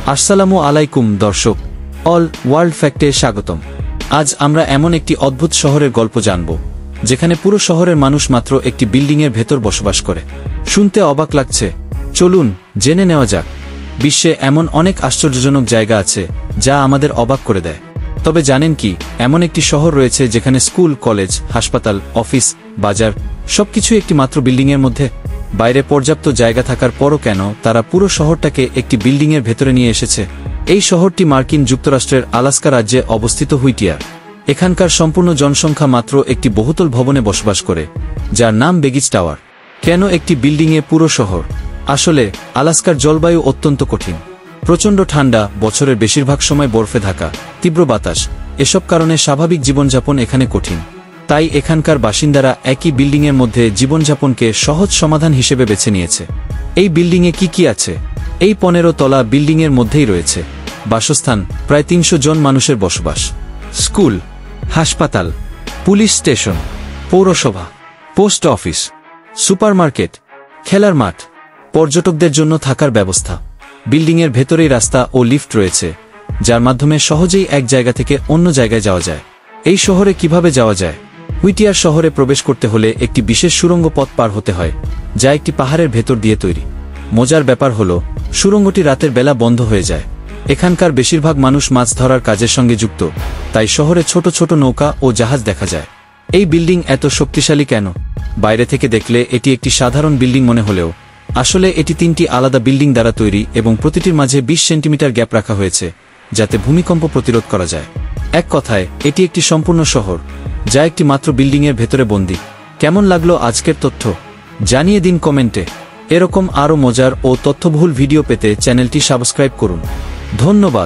আসসালামু আলাইকুম দর্শক, অল ওয়ার্ল্ড ফ্যাক্টে স্বাগতম। আজ আমরা এমন একটি অদ্ভুত শহরের গল্প জানব যেখানে পুরো শহরের মানুষ মাত্র একটি বিল্ডিংয়ের ভেতর বসবাস করে। শুনতে অবাক লাগছে, চলুন জেনে নেওয়া যাক। বিশ্বে এমন অনেক আশ্চর্যজনক জায়গা আছে যা আমাদের অবাক করে দেয়। তবে জানেন কি, এমন একটি শহর রয়েছে যেখানে স্কুল, কলেজ, হাসপাতাল, অফিস, বাজার সবকিছু একটি মাত্র বিল্ডিংয়ের মধ্যে। বাইরে পর্যাপ্ত জায়গা থাকার পরও কেন তারা পুরো শহরটাকে একটি বিল্ডিংয়ের ভেতরে নিয়ে এসেছে? এই শহরটি মার্কিন যুক্তরাষ্ট্রের আলাস্কা রাজ্যে অবস্থিত হুইটিয়ার। এখানকার সম্পূর্ণ জনসংখ্যা মাত্র একটি বহুতল ভবনে বসবাস করে, যার নাম বেগিচ টাওয়ার। কেন একটি বিল্ডিংয়ে পুরো শহর? আসলে আলাস্কার জলবায়ু অত্যন্ত কঠিন। প্রচণ্ড ঠান্ডা, বছরের বেশিরভাগ সময় বরফে ঢাকা, তীব্র বাতাস, এসব কারণে স্বাভাবিক জীবনযাপন এখানে কঠিন। তাই এখানকার বাসিন্দারা একই বিল্ডিংয়ের মধ্যে জীবনযাপনকে সহজ সমাধান হিসেবে বেছে নিয়েছে। এই বিল্ডিংয়ে কি আছে? এই 15 তলা বিল্ডিংয়ের মধ্যেই রয়েছে বাসস্থান, প্রায় 300 জন মানুষের বসবাস, স্কুল, হাসপাতাল, পুলিশ স্টেশন, পৌরসভা, পোস্ট অফিস, সুপারমার্কেট, খেলার মাঠ, পর্যটকদের জন্য থাকার ব্যবস্থা। বিল্ডিংয়ের ভেতরেই রাস্তা ও লিফট রয়েছে, যার মাধ্যমে সহজেই এক জায়গা থেকে অন্য জায়গায় যাওয়া যায়। এই শহরে কিভাবে যাওয়া যায়? হুইটিয়ার শহরে প্রবেশ করতে হলে একটি বিশেষ সুড়ঙ্গ পথ পার হতে হয়, যা একটি পাহাড়ের ভেতর দিয়ে তৈরি। মজার ব্যাপার হলো, সুড়ঙ্গটি রাতের বেলা বন্ধ হয়ে যায়। এখানকার বেশিরভাগ মানুষ মাছ ধরার কাজের সঙ্গে যুক্ত, তাই শহরে ছোট ছোট নৌকা ও জাহাজ দেখা যায়। এই বিল্ডিং এত শক্তিশালী কেন? বাইরে থেকে দেখলে এটি একটি সাধারণ বিল্ডিং মনে হলেও আসলে এটি 3টি আলাদা বিল্ডিং দ্বারা তৈরি এবং প্রতিটির মাঝে 20 সেন্টিমিটার গ্যাপ রাখা হয়েছে, যাতে ভূমিকম্প প্রতিরোধ করা যায়। এক কথায় এটি একটি সম্পূর্ণ শহর, যা একটি মাত্র বিল্ডিংয়ের ভেতরে বন্দী। কেমন লাগলো আজকের তথ্য? জানিয়ে দিন কমেন্টে। এরকম আরও মজার ও তথ্যবহুল ভিডিও পেতে চ্যানেলটি সাবস্ক্রাইব করুন। ধন্যবাদ।